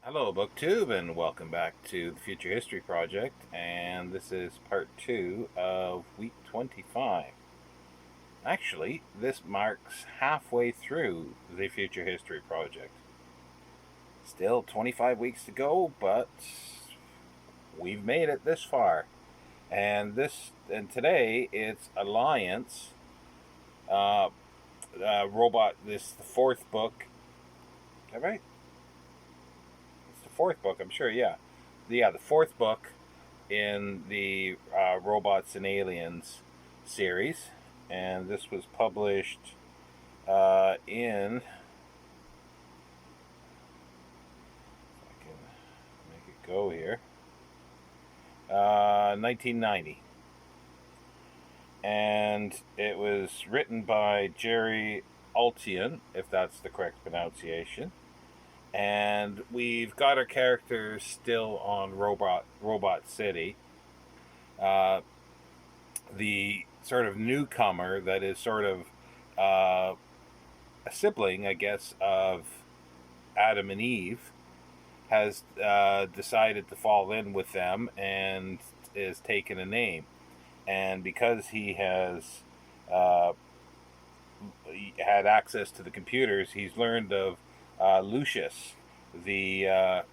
Hello, BookTube, and welcome back to the Future History Project. And this is part 2 of week 25. Actually, this marks halfway through the Future History Project. Still 25 weeks to go, but we've made it this far. And today it's Alliance uh, Robot. This is the fourth book. Is that right? It's the fourth book, I'm sure. Yeah, the fourth book in the Robots and Aliens series, and this was published in. If I can make it go here. 1990, and it was written by Jerry Oltion, if that's the correct pronunciation. And we've got our characters still on Robot City. Uh, the sort of newcomer that is sort of a sibling, I guess, of Adam and Eve, has decided to fall in with them and is taken a name. And because he has uh, had access to the computers, he's learned of Lucius, the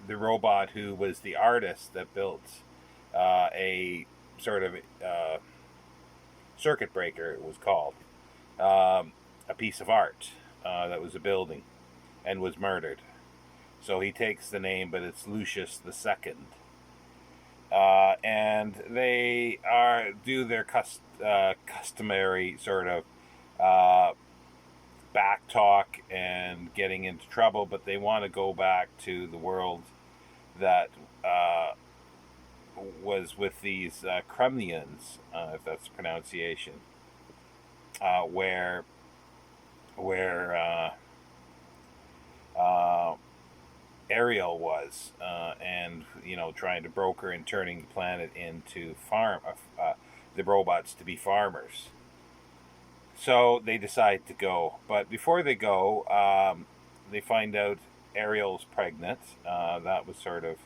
the robot who was the artist that built a sort of circuit breaker, it was called, a piece of art that was a building, and was murdered. So he takes the name, but it's Lucius the Second. And they do their customary sort of uh, back talk and getting into trouble, but they want to go back to the world that was with these Kremlians, if that's the pronunciation, where uh, Ariel was, and trying to broker and turning the planet into the robots to be farmers. So they decide to go, but before they go, they find out Ariel's pregnant. That was sort of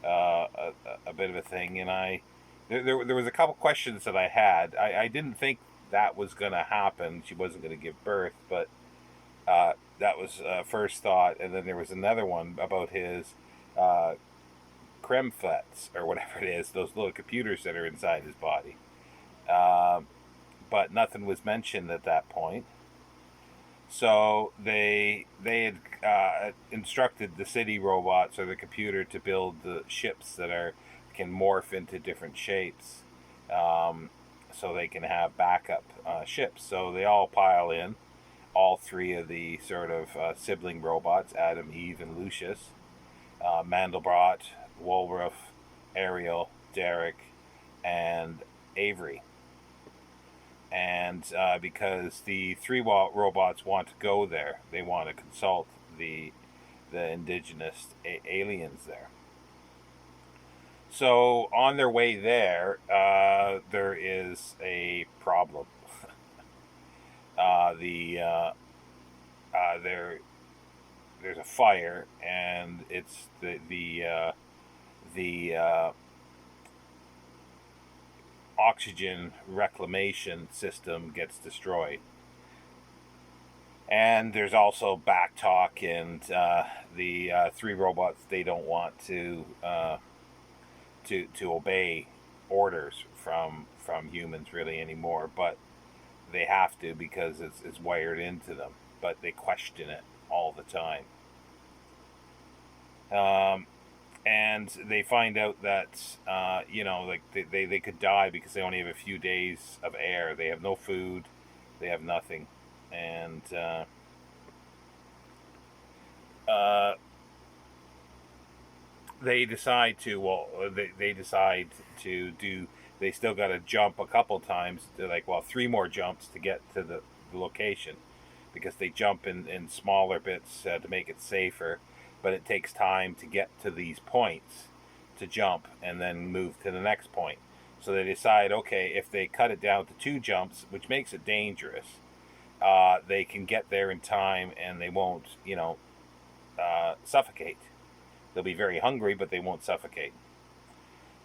a bit of a thing, and there was a couple questions that I had. I didn't think that was going to happen. She wasn't going to give birth, but that was first thought. And then there was another one about his uh, cremfets, or whatever it is, those little computers that are inside his body. Uh, but nothing was mentioned at that point. So they had instructed the city robots or the computer to build the ships that can morph into different shapes, so they can have backup ships. So they all pile in, all three of the sort of sibling robots, Adam, Eve, and Lucius, Mandelbrot, Woolworth, Ariel, Derek, and Avery. And because the three robots want to go there, they want to consult the indigenous aliens there. So on their way there, there is a problem. The there there's a fire, and it's the oxygen reclamation system gets destroyed. And there's also back talk, and the three robots, they don't want to obey orders from humans really anymore, but they have to because it's wired into them. But they question it all the time. Um, and they find out that like they could die because they only have a few days of air. They have no food, they have nothing, and uh, they decide to they decide to do. They still got to jump a couple times. They're like, well, three more jumps to get to the location, because they jump in smaller bits to make it safer, but it takes time to get to these points to jump and then move to the next point. So they decide, okay, if they cut it down to two jumps, which makes it dangerous, they can get there in time, and they won't, suffocate. They'll be very hungry, but they won't suffocate.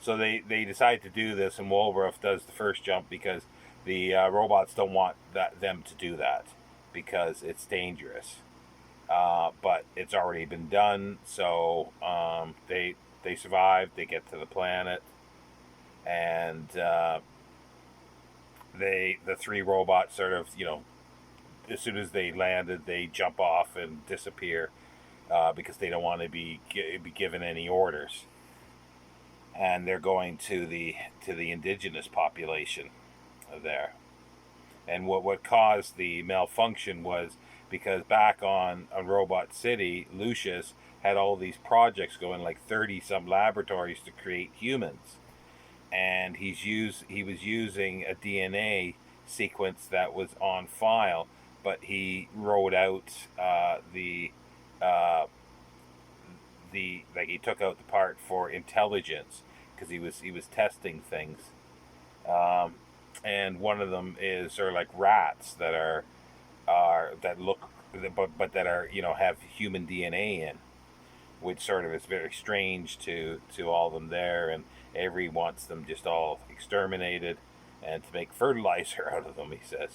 So they decide to do this, and Wolworth does the first jump because the robots don't want them to do that because it's dangerous. But it's already been done, so they survive. They get to the planet, and the three robots sort of, as soon as they landed, they jump off and disappear because they don't want to be given any orders. And they're going to the indigenous population there. And what caused the malfunction was because back on Robot City, Lucius had all these projects going, like 30 some laboratories to create humans, and he was using a DNA sequence that was on file, but he wrote out like he took out the part for intelligence because he was testing things, and one of them is sort of like rats that are that look but that are have human DNA in, which sort of is very strange to all of them there, and Avery wants them just all exterminated and to make fertilizer out of them, he says.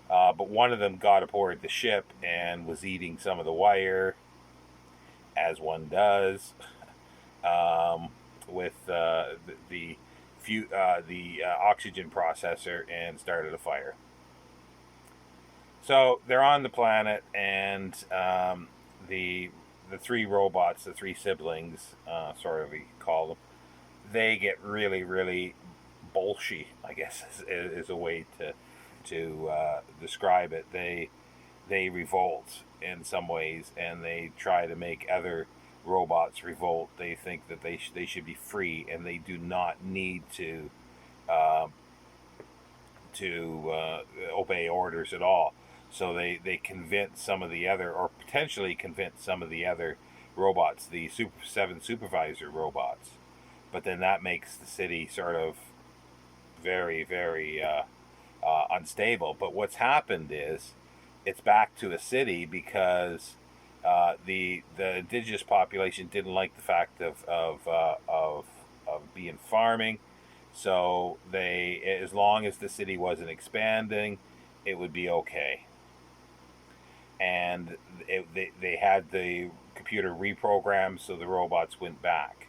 But one of them got aboard the ship and was eating some of the wire, as one does, with the oxygen processor, and started a fire. So they're on the planet, and the three robots, the three siblings, sort of we call them, they get really, really bolshy, I guess is a way to describe it. They revolt in some ways, and they try to make other robots revolt. They think that they should be free, and they do not need to obey orders at all. So they convince some of the other, or potentially convince some of the other robots, the seven supervisor robots. But then that makes the city sort of very, very unstable. But what's happened is it's back to a city because the indigenous population didn't like the fact of being farming. So as long as the city wasn't expanding, it would be okay. And they had the computer reprogrammed so the robots went back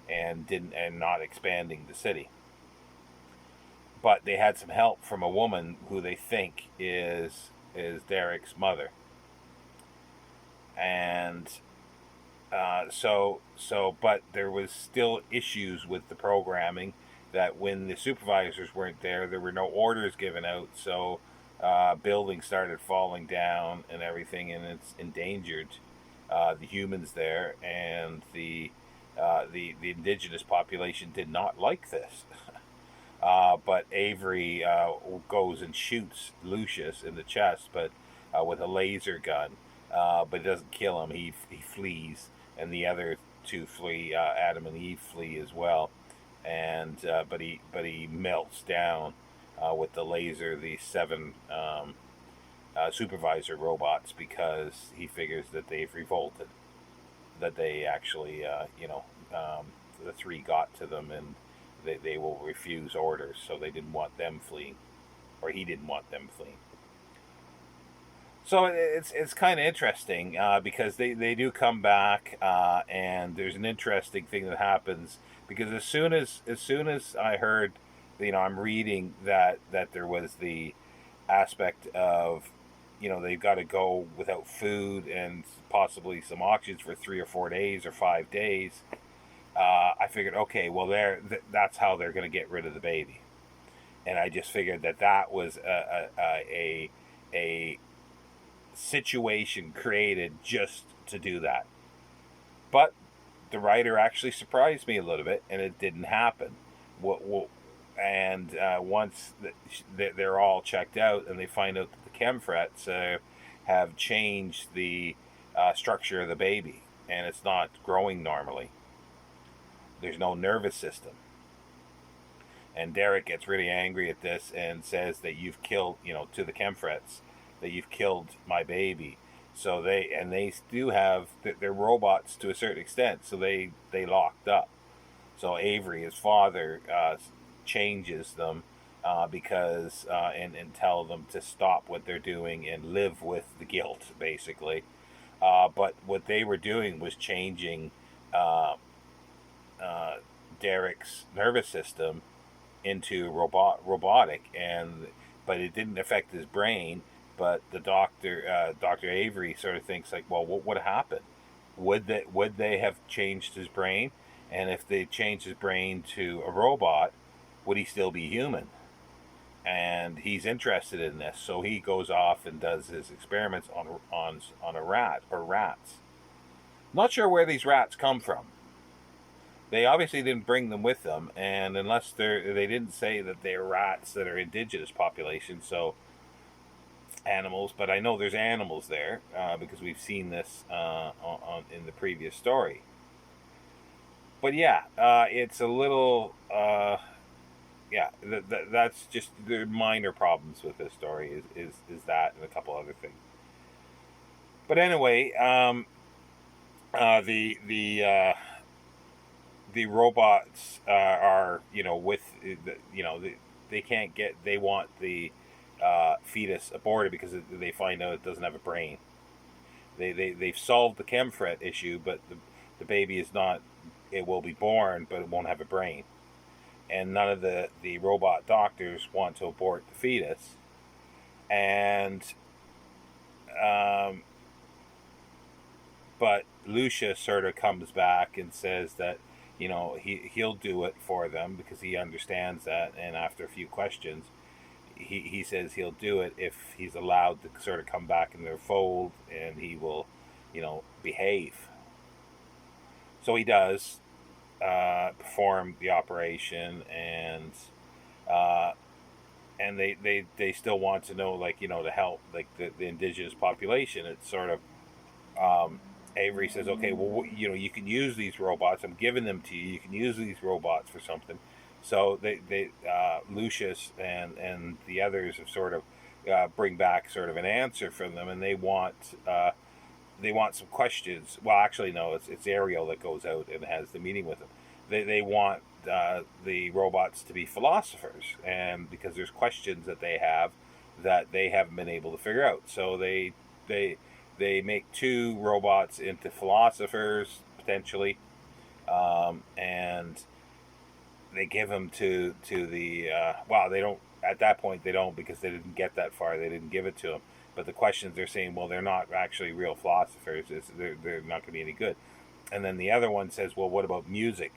and not expanding the city. But they had some help from a woman who they think is Derek's mother. And but there was still issues with the programming, that when the supervisors weren't there were no orders given out, so buildings started falling down and everything, and it's endangered the humans there, and the indigenous population did not like this. But Avery goes and shoots Lucius in the chest, but with a laser gun, but it doesn't kill him. He flees, and the other two flee. Adam and Eve flee as well, and but he melts down with the laser the seven supervisor robots, because he figures that they've revolted, that they actually the three got to them, and they will refuse orders, so they didn't want them fleeing, or he didn't want them fleeing. So it's kind of interesting because they do come back, and there's an interesting thing that happens, because as soon as I heard, I'm reading that there was the aspect of, they've got to go without food and possibly some oxygen for 3 or 4 days or 5 days. I figured, okay, well, that's how they're going to get rid of the baby, and I just figured that was a situation created just to do that. But the writer actually surprised me a little bit, and it didn't happen. Once they're all checked out, and they find out that the chemfrets have changed the structure of the baby, and it's not growing normally. There's no nervous system. And Derek gets really angry at this and says that you've killed, to the chemfrets, that you've killed my baby. So they do have they're robots to a certain extent. So they locked up. So Avery, his father, changes them because and tell them to stop what they're doing and live with the guilt, basically. But what they were doing was changing uh, uh, Derek's nervous system into robotic, and but it didn't affect his brain. But the Dr. Avery, sort of thinks like, well, what would happen? Would they have changed his brain? And if they changed his brain to a robot, would he still be human? And he's interested in this, so he goes off and does his experiments on a rat or rats. Not sure where these rats come from. They obviously didn't bring them with them, and unless they didn't say that they're rats that are indigenous population, so animals. But I know there's animals there because we've seen this in the previous story. But yeah, it's a little yeah. That's just the minor problems with this story is that and a couple other things. But anyway, uh, the the uh, the robots are with they can't get they want the fetus aborted because they find out it doesn't have a brain. They've solved the chemfret issue, but the baby is not. It will be born, but it won't have a brain. And none of the robot doctors want to abort the fetus. And um, but Lucia sort of comes back and says that he'll do it for them because he understands that. And after a few questions, he says he'll do it if he's allowed to sort of come back in their fold, and he will behave. So he does perform the operation, uh, and they still want to know, like, to help, like, the indigenous population. It's sort of Avery says, okay, well, you can use these robots. I'm giving them to you. You can use these robots for something. So they Lucius and the others have sort of bring back sort of an answer from them, and they want some questions. Well, actually, no, it's Ariel that goes out and has the meeting with them. They want the robots to be philosophers, and because there's questions that they have that they haven't been able to figure out. So they make two robots into philosophers potentially, and they give them to the they don't at that point, they don't, because they didn't get that far. They didn't give it to them. But the questions they're saying, well, they're not actually real philosophers. They're not going to be any good. And then the other one says, well, what about music?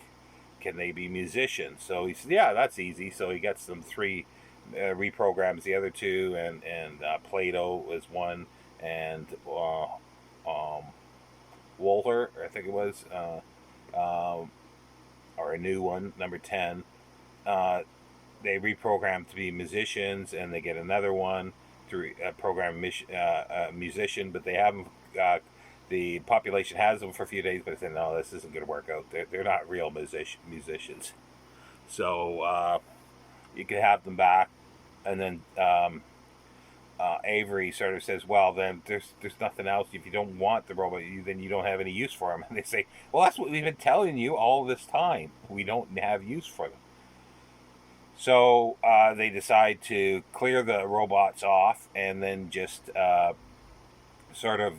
Can they be musicians? So he says, yeah, that's easy. So he gets them three, reprograms the other two, and Plato is one, and Walter, I think it was, or a new one, number 10. They reprogram to be musicians, and they get another one to program musician, but they haven't. The population has them for a few days, but they say, no, this isn't going to work out. They're not real musicians. So you could have them back, and then Avery sort of says, well, then there's nothing else. If you don't want the robot, then you don't have any use for them. And they say, well, that's what we've been telling you all this time. We don't have use for them. So they decide to clear the robots off, and then just sort of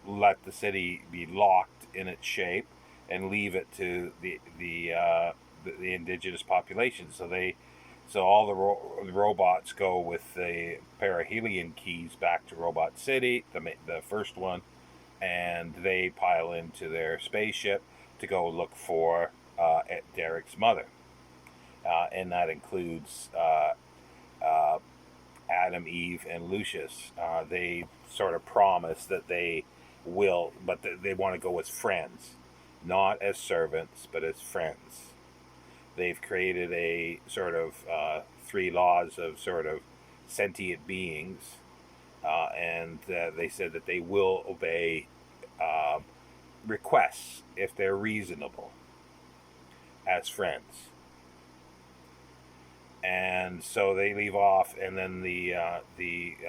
let the city be locked in its shape, and leave it to the indigenous population. So all the robots go with the perihelion keys back to Robot City, the first one, and they pile into their spaceship to go look for Derek's mother. And that includes Adam, Eve, and Lucius. They sort of promise that they will, but they want to go as friends, not as servants, but as friends. They've created a sort of 3 laws of sort of sentient beings, and they said that they will obey requests if they're reasonable as friends. and so they leave off, and then the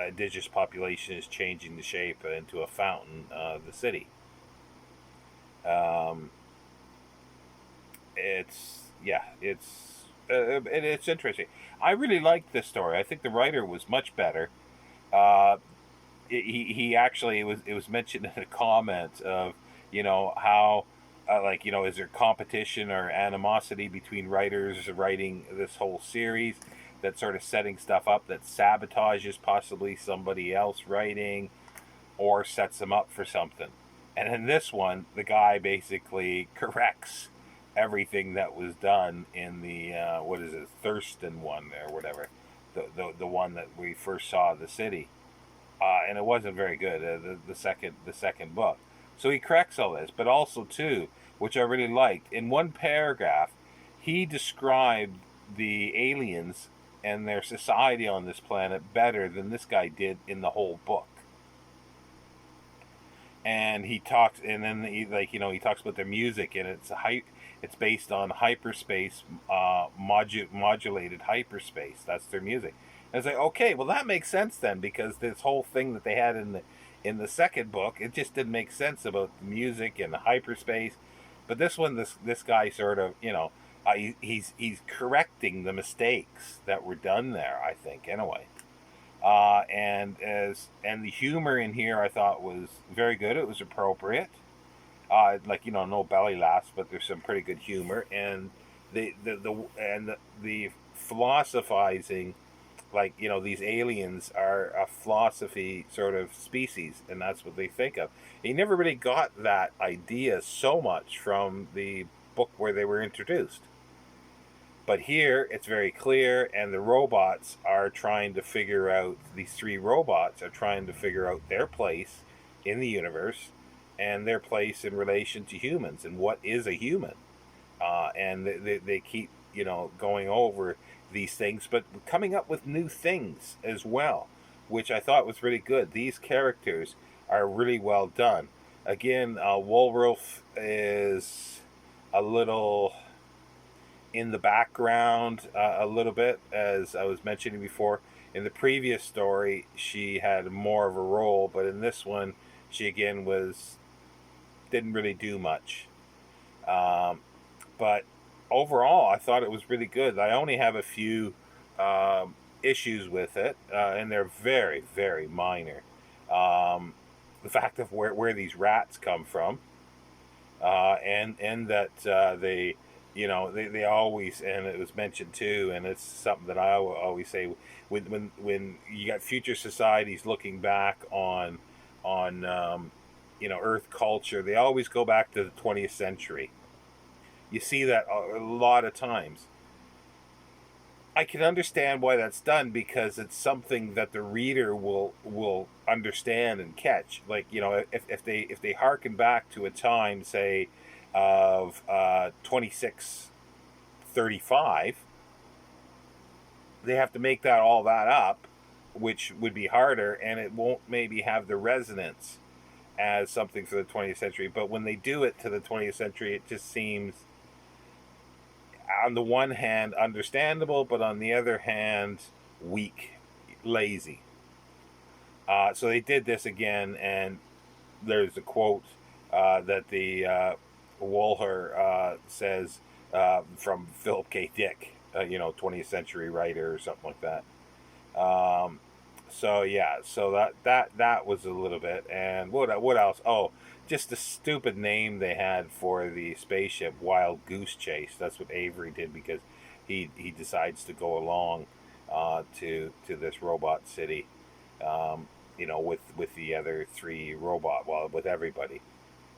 indigenous population is changing the shape into a fountain of the city. Um, it's yeah, it's interesting. I really liked this story. I think the writer was much better. Uh, he actually it was mentioned in a comment of how like is there competition or animosity between writers writing this whole series that's sort of setting stuff up that sabotages possibly somebody else writing or sets them up for something. And in this one, the guy basically corrects everything that was done in the what is it, Thurston one or whatever, the one that we first saw the city, and it wasn't very good. The second book, so he corrects all this, but also too, which I really liked. In one paragraph, he described the aliens and their society on this planet better than this guy did in the whole book. And he talks, and then he talks about their music, and it's based on hyperspace, modulated hyperspace. That's their music. And it's like, okay, well that makes sense then, because this whole thing that they had in the second book, it just didn't make sense about the music and the hyperspace. But this one, this guy sort of, he's correcting the mistakes that were done there, I think, anyway. And the humor in here I thought was very good. It was appropriate. No belly laughs, but there's some pretty good humor, and the philosophizing, these aliens are a philosophy sort of species, and that's what they think of. He never really got that idea so much from the book where they were introduced. But here, it's very clear, and the robots are trying to figure out, these three robots are trying to figure out their place in the universe and their place in relation to humans and what is a human. And they keep, going over these things, but coming up with new things as well, which I thought was really good. These characters are really well done. Again, Woolroof is a little in the background a little bit, as I was mentioning before. In the previous story, she had more of a role, but in this one, she again didn't really do much. But overall, I thought it was really good. I only have a few issues with it, and they're very, very minor. The fact of where these rats come from, and that they always, and it was mentioned too, and it's something that I always say, when you got future societies looking back on Earth culture, they always go back to the 20th century. You see that a lot of times. I can understand why that's done, because it's something that the reader will understand and catch. If they harken back to a time, say, of 2635, they have to make all that up, which would be harder, and it won't maybe have the resonance as something for the 20th century. But when they do it to the 20th century, it just seems, on the one hand, understandable, but on the other hand, weak, lazy. So they did this again, and there's a quote that the Woolher says from Philip K. Dick, 20th century writer or something like that. So that was a little bit. And what else? Oh, just the stupid name they had for the spaceship, Wild Goose Chase. That's what Avery did, because he decides to go along to this robot city, with the other three with everybody.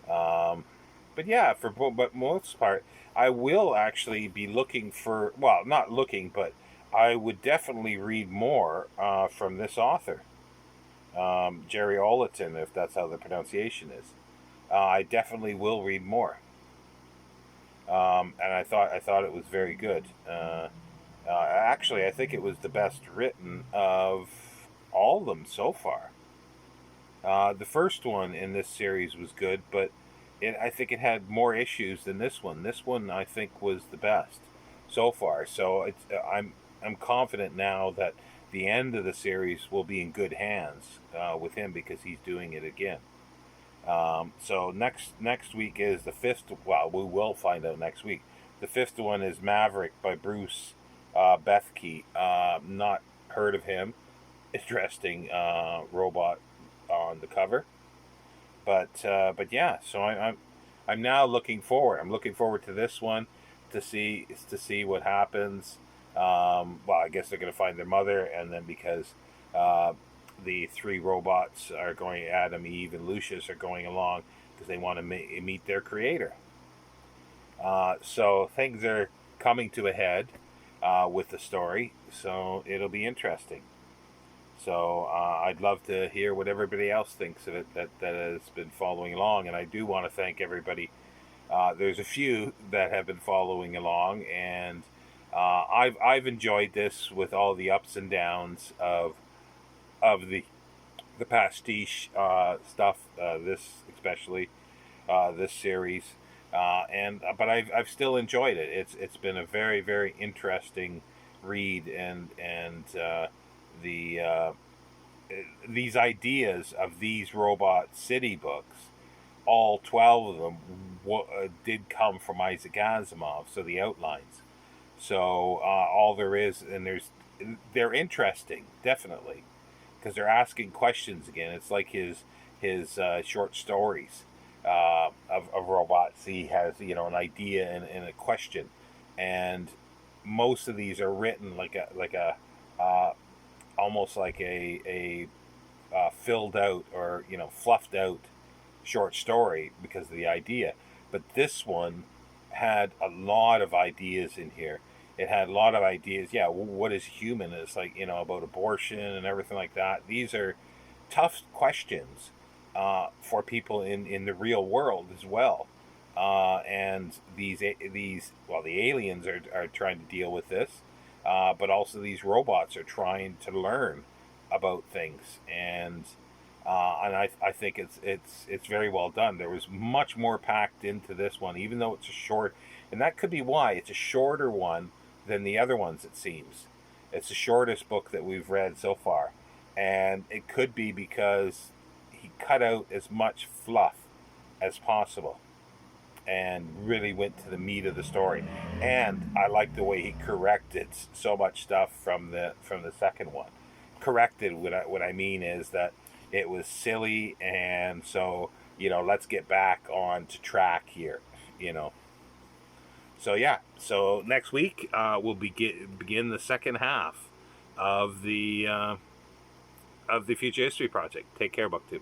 But yeah, but most part, I will actually be looking for, well, not looking, but I would definitely read more from this author, Jerry Oltion, if that's how the pronunciation is. I definitely will read more, and I thought it was very good. Actually, I think it was the best written of all of them so far. The first one in this series was good, but I think it had more issues than this one. This one, I think, was the best so far. So I'm confident now that the end of the series will be in good hands with him, because he's doing it again. So next week is the fifth. Well, we will find out next week. The fifth one is Maverick by Bruce Bethke. Not heard of him. Interesting robot on the cover, but yeah. So I'm now looking forward. I'm looking forward to this one to see what happens. Well, I guess they're going to find their mother, and then because uh, the three robots are going, Adam, Eve, and Lucius are going along because they want to meet their creator. So things are coming to a head with the story, so it'll be interesting. So I'd love to hear what everybody else thinks of it that has been following along, and I do want to thank everybody. There's a few that have been following along, and I've enjoyed this with all the ups and downs of the pastiche stuff. This especially this series, and but I've still enjoyed it. It's been a very, very interesting read, and the these ideas of these robot city books, all 12 of them did come from Isaac Asimov. So the outlines. So all there is, and they're interesting, definitely, because they're asking questions again. It's like his short stories of robots. He has, an idea and a question, and most of these are written like a uh, almost like a filled out, or fluffed out short story because of the idea. But this one had a lot of ideas in here. It had a lot of ideas. Yeah, what is human? It's like, about abortion and everything like that. These are tough questions for people in the real world as well. And the aliens are trying to deal with this, but also these robots are trying to learn about things, and I think it's very well done. There was much more packed into this one, even though it's a short, and that could be why it's a shorter one than the other ones. It seems it's the shortest book that we've read so far, and it could be because he cut out as much fluff as possible and really went to the meat of the story. And I like the way he corrected so much stuff from the second one. Corrected, what I mean is that it was silly, and so let's get back on to track here. you know so yeah, so next week we'll begin the second half of the Future History Project. Take care, BookTube.